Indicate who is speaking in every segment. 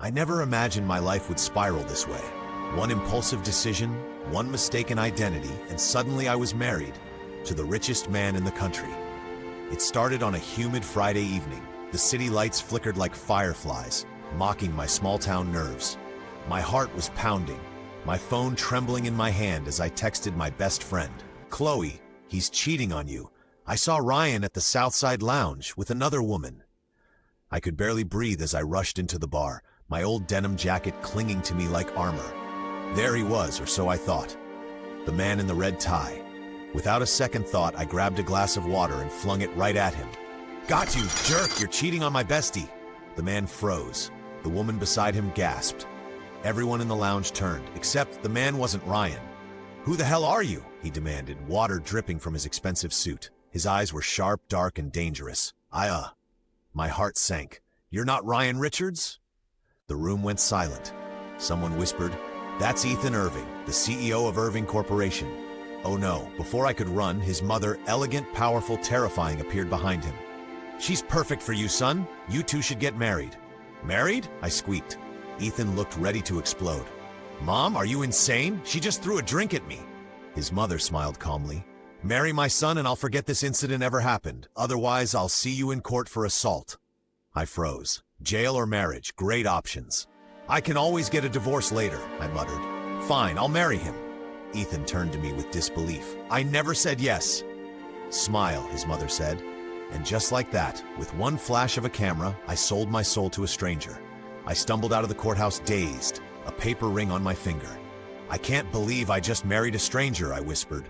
Speaker 1: I never imagined my life would spiral this way. One impulsive decision, one mistaken identity, and suddenly I was married to the richest man in the country. It started on a humid Friday evening. The city lights flickered like fireflies, mocking my small-town nerves. My heart was pounding, my phone trembling in my hand as I texted my best friend. "Chloe, he's cheating on you. I saw Ryan at the Southside Lounge with another woman." I could barely breathe as I rushed into the bar, my old denim jacket clinging to me like armor. There he was, or so I thought. The man in the red tie. Without a second thought, I grabbed a glass of water and flung it right at him. "Got you, jerk! You're cheating on my bestie!" The man froze. The woman beside him gasped. Everyone in the lounge turned, except the man wasn't Ryan. "Who the hell are you?" he demanded, water dripping from his expensive suit. His eyes were sharp, dark, and dangerous. My heart sank. "You're not Ryan Richards?" The room went silent. Someone whispered, "That's Ethan Irving, the CEO of Irving Corporation." Oh no, before I could run, his mother, elegant, powerful, terrifying, appeared behind him. "She's perfect for you, son. You two should get married." "Married?" I squeaked. Ethan looked ready to explode. "Mom, are you insane? She just threw a drink at me." His mother smiled calmly. "Marry my son and I'll forget this incident ever happened. Otherwise, I'll see you in court for assault." I froze. Jail or marriage, great options. "I can always get a divorce later," I muttered. "Fine, I'll marry him." Ethan turned to me with disbelief. "I never said yes." "Smile," his mother said. And just like that, with one flash of a camera, I sold my soul to a stranger. I stumbled out of the courthouse dazed, a paper ring on my finger. "I can't believe I just married a stranger," I whispered.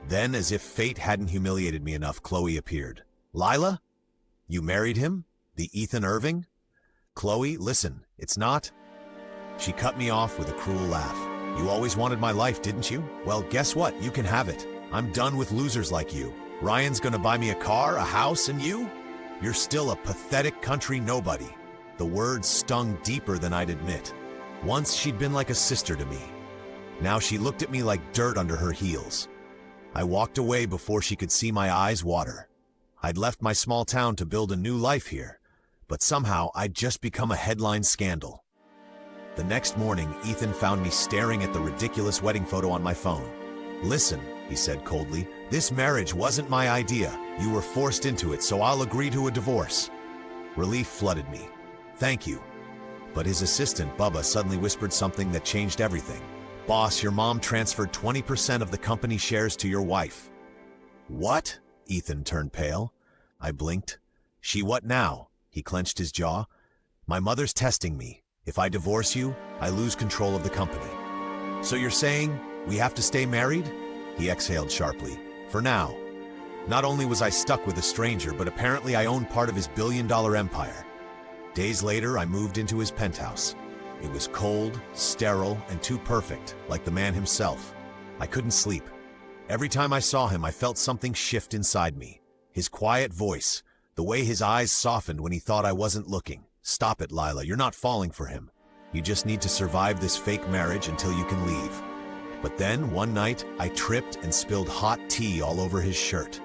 Speaker 1: Then, as if fate hadn't humiliated me enough, Chloe appeared. "Lila? You married him? The Ethan Irving?" "Chloe, listen, it's not..." She cut me off with a cruel laugh. "You always wanted my life, didn't you? Well, guess what? You can have it. I'm done with losers like you. Ryan's gonna buy me a car, a house, and you're still a pathetic country nobody." The words stung deeper than I'd admit. Once she'd been like a sister to me. Now she looked at me like dirt under her heels. I walked away before she could see my eyes water. I'd left my small town to build a new life here, but somehow I'd just become a headline scandal. The next morning, Ethan found me staring at the ridiculous wedding photo on my phone. "Listen," he said coldly, "this marriage wasn't my idea. You were forced into it, so I'll agree to a divorce." Relief flooded me. "Thank you." But his assistant, Bubba, suddenly whispered something that changed everything. "Boss, your mom transferred 20% of the company shares to your wife." "What?" Ethan turned pale. I blinked. "She what now?" He clenched his jaw. "My mother's testing me. If I divorce you, I lose control of the company." "So you're saying we have to stay married?" He exhaled sharply. "For now." Not only was I stuck with a stranger, but apparently I owned part of his billion-dollar empire. Days later, I moved into his penthouse. It was cold, sterile, and too perfect, like the man himself. I couldn't sleep. Every time I saw him, I felt something shift inside me. His quiet voice, the way his eyes softened when he thought I wasn't looking. "Stop it, Lila, you're not falling for him. You just need to survive this fake marriage until you can leave." But then, one night, I tripped and spilled hot tea all over his shirt.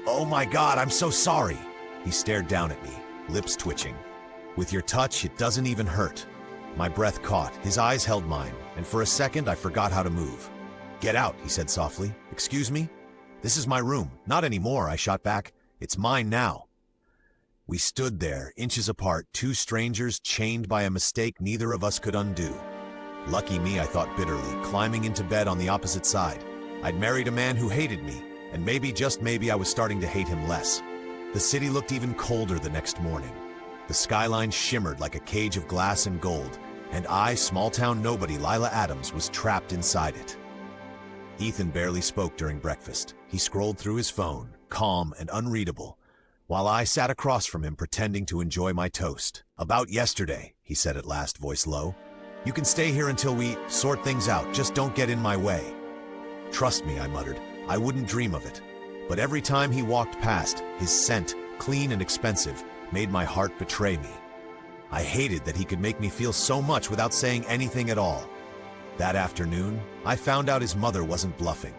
Speaker 1: "Oh my God, I'm so sorry." He stared down at me, lips twitching. "With your touch, it doesn't even hurt." My breath caught, his eyes held mine, and for a second I forgot how to move. "Get out," he said softly. "Excuse me?" "This is my room." "Not anymore," I shot back. "It's mine now." We stood there, inches apart, two strangers chained by a mistake neither of us could undo. Lucky me, I thought bitterly, climbing into bed on the opposite side. I'd married a man who hated me, and maybe, just maybe, I was starting to hate him less. The city looked even colder the next morning. The skyline shimmered like a cage of glass and gold, and I, small-town nobody Lila Adams, was trapped inside it. Ethan barely spoke during breakfast. He scrolled through his phone, calm and unreadable, while I sat across from him pretending to enjoy my toast. "About yesterday," he said at last, voice low. "You can stay here until we sort things out. Just don't get in my way." "Trust me," I muttered. "I wouldn't dream of it." But every time he walked past, his scent, clean and expensive, made my heart betray me. I hated that he could make me feel so much without saying anything at all. That afternoon, I found out his mother wasn't bluffing.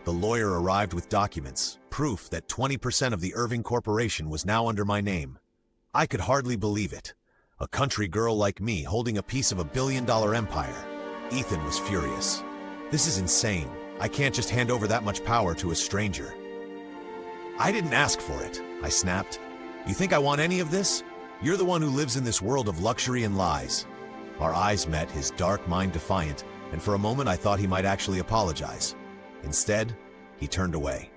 Speaker 1: The lawyer arrived with documents, proof that 20% of the Irving Corporation was now under my name. I could hardly believe it. A country girl like me holding a piece of a billion-dollar empire. Ethan was furious. This is insane. I can't just hand over that much power to a stranger. I didn't ask for it, I snapped. You think I want any of this? You're the one who lives in this world of luxury and lies. Our eyes met, his dark mind defiant, and for a moment I thought he might actually apologize. Instead, he turned away.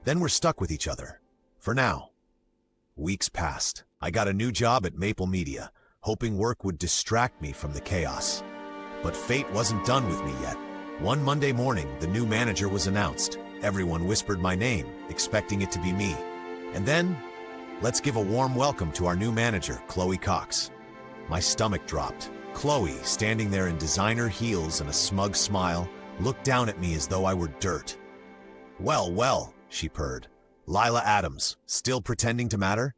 Speaker 1: Then we're stuck with each other. For now. Weeks passed. I got a new job at Maple Media, hoping work would distract me from the chaos. But fate wasn't done with me yet. One Monday morning, the new manager was announced. Everyone whispered my name, expecting it to be me. And then, let's give a warm welcome to our new manager, Chloe Cox. My stomach dropped. Chloe, standing there in designer heels and a smug smile, looked down at me as though I were dirt. Well, well, she purred. Lila Adams, still pretending to matter?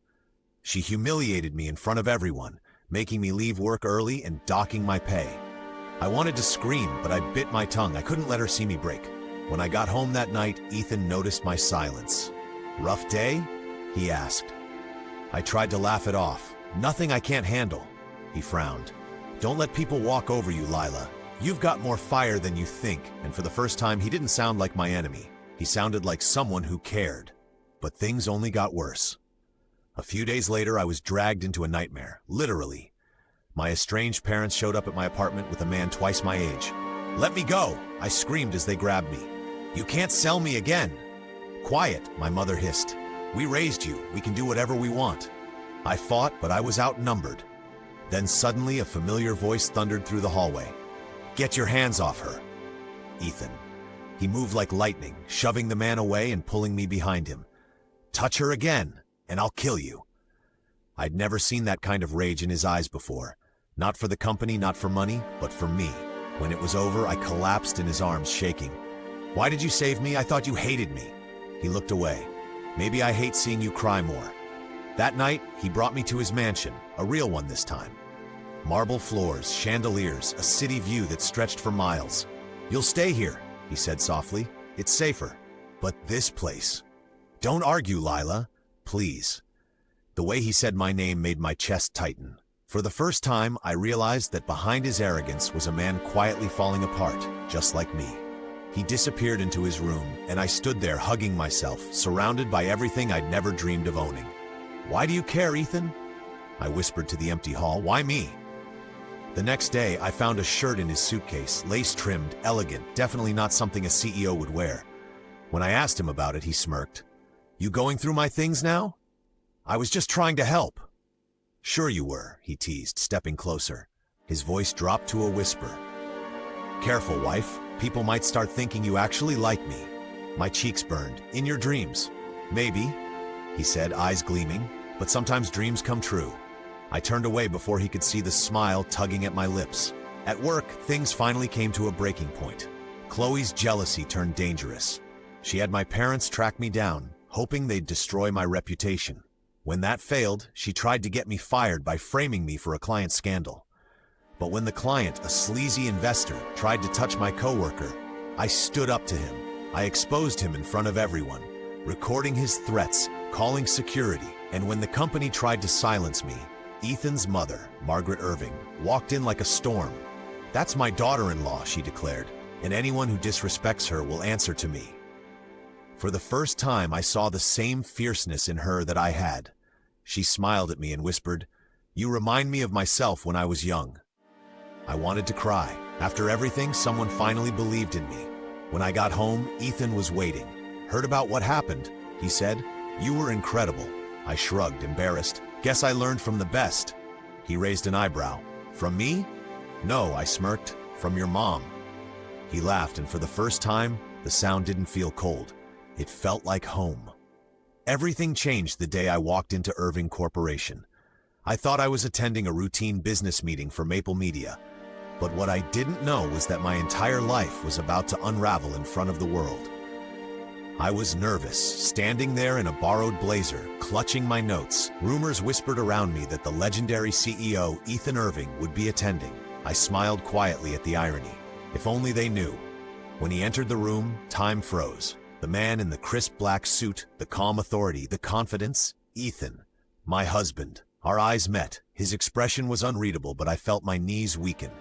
Speaker 1: She humiliated me in front of everyone, making me leave work early and docking my pay. I wanted to scream, but I bit my tongue. I couldn't let her see me break. When I got home that night, Ethan noticed my silence. Rough day? He asked. I tried to laugh it off. Nothing I can't handle. He frowned. Don't let people walk over you, Lila. You've got more fire than you think, and for the first time, he didn't sound like my enemy. He sounded like someone who cared. But things only got worse. A few days later, I was dragged into a nightmare, literally. My estranged parents showed up at my apartment with a man twice my age. Let me go, I screamed as they grabbed me. You can't sell me again. Quiet, my mother hissed. We raised you, we can do whatever we want. I fought, but I was outnumbered. Then suddenly a familiar voice thundered through the hallway. Get your hands off her. Ethan. He moved like lightning, shoving the man away and pulling me behind him. Touch her again, and I'll kill you. I'd never seen that kind of rage in his eyes before. Not for the company, not for money, but for me. When it was over, I collapsed in his arms, shaking. Why did you save me? I thought you hated me. He looked away. Maybe I hate seeing you cry more. That night, he brought me to his mansion, a real one this time. Marble floors, chandeliers, a city view that stretched for miles. You'll stay here, he said softly. It's safer. But this place. Don't argue, Lila. Please. The way he said my name made my chest tighten. For the first time, I realized that behind his arrogance was a man quietly falling apart, just like me. He disappeared into his room, and I stood there hugging myself, surrounded by everything I'd never dreamed of owning. Why do you care, Ethan? I whispered to the empty hall. Why me? The next day, I found a shirt in his suitcase, lace-trimmed, elegant, definitely not something a CEO would wear. When I asked him about it, he smirked. You going through my things now? I was just trying to help. Sure you were, he teased, stepping closer. His voice dropped to a whisper. Careful, wife. People might start thinking you actually like me. My cheeks burned. In your dreams. Maybe, he said, eyes gleaming, but sometimes dreams come true. I turned away before he could see the smile tugging at my lips. At work, things finally came to a breaking point. Chloe's jealousy turned dangerous. She had my parents track me down, hoping they'd destroy my reputation. When that failed, she tried to get me fired by framing me for a client scandal. But when the client, a sleazy investor, tried to touch my coworker, I stood up to him. I exposed him in front of everyone, recording his threats, calling security, and when the company tried to silence me, Ethan's mother, Margaret Irving, walked in like a storm. That's my daughter-in-law, she declared, and anyone who disrespects her will answer to me. For the first time, I saw the same fierceness in her that I had. She smiled at me and whispered, "You remind me of myself when I was young." I wanted to cry. After everything, someone finally believed in me. When I got home, Ethan was waiting. Heard about what happened? He said, "You were incredible." I shrugged, embarrassed. "Guess I learned from the best." He raised an eyebrow. "From me?" "No," I smirked. "From your mom." He laughed, and for the first time, the sound didn't feel cold. It felt like home. Everything changed the day I walked into Irving Corporation. I thought I was attending a routine business meeting for Maple Media, but what I didn't know was that my entire life was about to unravel in front of the world. I was nervous, standing there in a borrowed blazer, clutching my notes. Rumors whispered around me that the legendary CEO, Ethan Irving, would be attending. I smiled quietly at the irony. If only they knew. When he entered the room, time froze. The man in the crisp black suit, the calm authority, the confidence. Ethan, my husband, Our eyes met. His expression was unreadable, but I felt my knees weaken.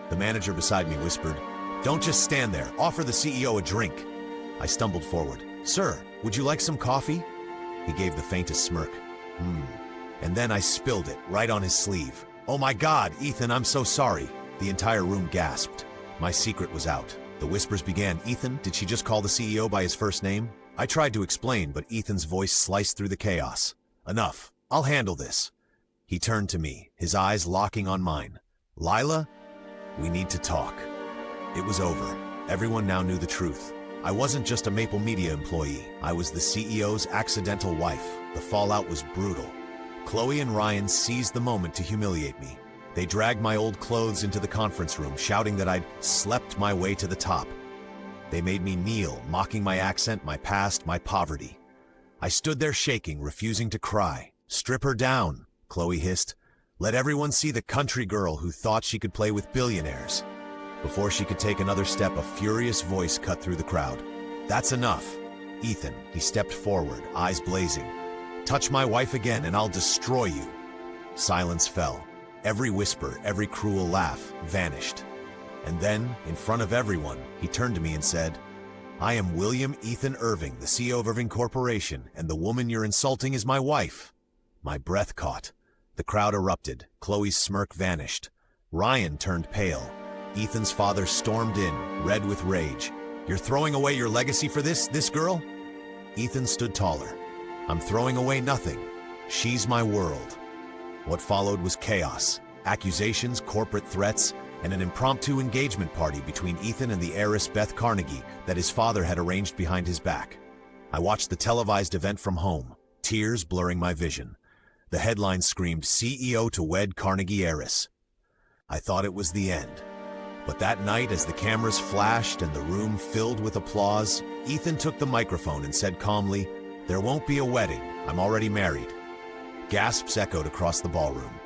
Speaker 1: The manager beside me whispered, "Don't just stand there. Offer the CEO a drink." I stumbled forward. "Sir, would you like some coffee?" He gave the faintest smirk. And then I spilled it right on his sleeve. "Oh my God, Ethan, I'm so sorry." The entire room gasped. My secret was out. The whispers began. "Ethan, did she just call the CEO by his first name?" I tried to explain, but Ethan's voice sliced through the chaos. "Enough. I'll handle this." He turned to me, his eyes locking on mine. "Lila, we need to talk." It was over. Everyone now knew the truth. I wasn't just a Maple Media employee. I was the CEO's accidental wife. The fallout was brutal. Chloe and Ryan seized the moment to humiliate me. They dragged my old clothes into the conference room, shouting that I'd slept my way to the top. They made me kneel, mocking my accent, my past, my poverty. I stood there shaking, refusing to cry. "Strip her down," Chloe hissed. "Let everyone see the country girl who thought she could play with billionaires." Before she could take another step, a furious voice cut through the crowd. "That's enough." Ethan, he stepped forward, eyes blazing. "Touch my wife again and I'll destroy you." Silence fell. Every whisper, every cruel laugh vanished. And then, in front of everyone, he turned to me and said, "I am William Ethan Irving, the CEO of Irving Corporation, and the woman you're insulting is my wife." My breath caught. The crowd erupted. Chloe's smirk vanished. Ryan turned pale. Ethan's father stormed in, red with rage. "You're throwing away your legacy for this girl?" Ethan stood taller. "I'm throwing away nothing. She's my world." What followed was chaos, accusations, corporate threats, and an impromptu engagement party between Ethan and the heiress Beth Carnegie that his father had arranged behind his back. I watched the televised event from home, tears blurring my vision. The headline screamed, "CEO to wed Carnegie heiress." I thought it was the end. But that night, as the cameras flashed and the room filled with applause, Ethan took the microphone and said calmly, "There won't be a wedding. I'm already married." Gasps echoed across the ballroom.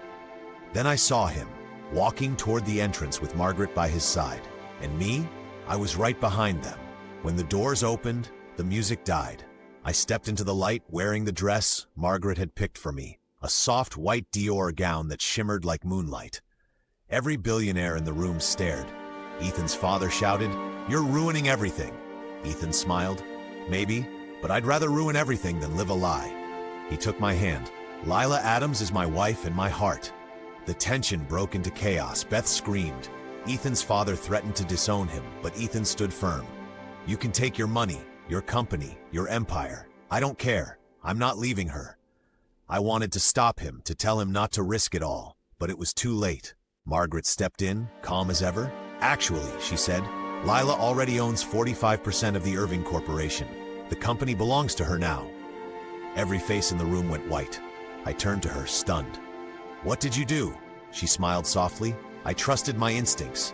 Speaker 1: Then I saw him, walking toward the entrance with Margaret by his side. And me? I was right behind them. When the doors opened, the music died. I stepped into the light wearing the dress Margaret had picked for me, a soft white Dior gown that shimmered like moonlight. Every billionaire in the room stared. Ethan's father shouted, "You're ruining everything." Ethan smiled. "Maybe, but I'd rather ruin everything than live a lie." He took my hand. "Lila Adams is my wife and my heart." The tension broke into chaos. Beth screamed. Ethan's father threatened to disown him, but Ethan stood firm. "You can take your money, your company, your empire. I don't care. I'm not leaving her." I wanted to stop him, to tell him not to risk it all, but it was too late. Margaret stepped in, calm as ever. "Actually," she said, "Lila already owns 45% of the Irving Corporation. The company belongs to her now." Every face in the room went white. I turned to her, stunned. "What did you do?" She smiled softly. "I trusted my instincts."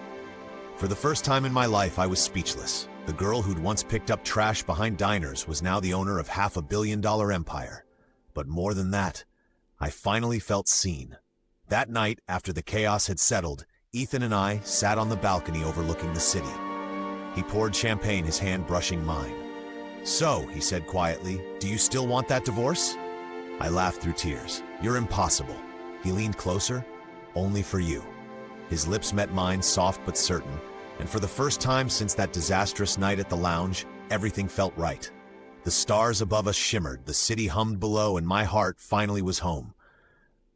Speaker 1: For the first time in my life, I was speechless. The girl who'd once picked up trash behind diners was now the owner of $500 million empire. But more than that, I finally felt seen. That night, after the chaos had settled, Ethan and I sat on the balcony overlooking the city. He poured champagne, his hand brushing mine. "So," he said quietly, "do you still want that divorce?" I laughed through tears. "You're impossible." He leaned closer. "Only for you." His lips met mine, soft but certain, and for the first time since that disastrous night at the lounge, everything felt right. The stars above us shimmered, the city hummed below, and my heart finally was home.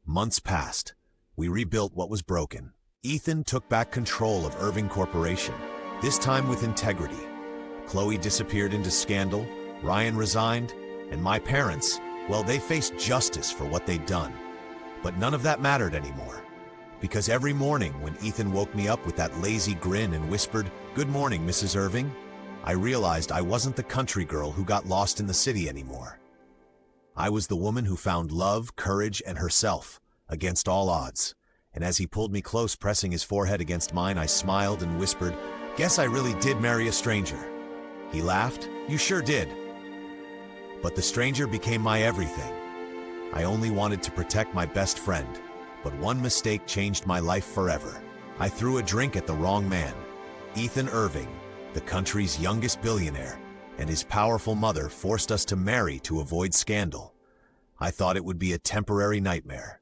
Speaker 1: Months passed. We rebuilt what was broken. Ethan took back control of Irving Corporation, this time with integrity. Chloe disappeared into scandal, Ryan resigned, and my parents, well, they faced justice for what they'd done. But none of that mattered anymore. Because every morning when Ethan woke me up with that lazy grin and whispered, "Good morning, Mrs. Irving," I realized I wasn't the country girl who got lost in the city anymore. I was the woman who found love, courage, and herself, against all odds. And as he pulled me close, pressing his forehead against mine, I smiled and whispered, "Guess I really did marry a stranger." He laughed. "You sure did." But the stranger became my everything. I only wanted to protect my best friend, but one mistake changed my life forever. I threw a drink at the wrong man. Ethan Irving, the country's youngest billionaire, and his powerful mother forced us to marry to avoid scandal. I thought it would be a temporary nightmare,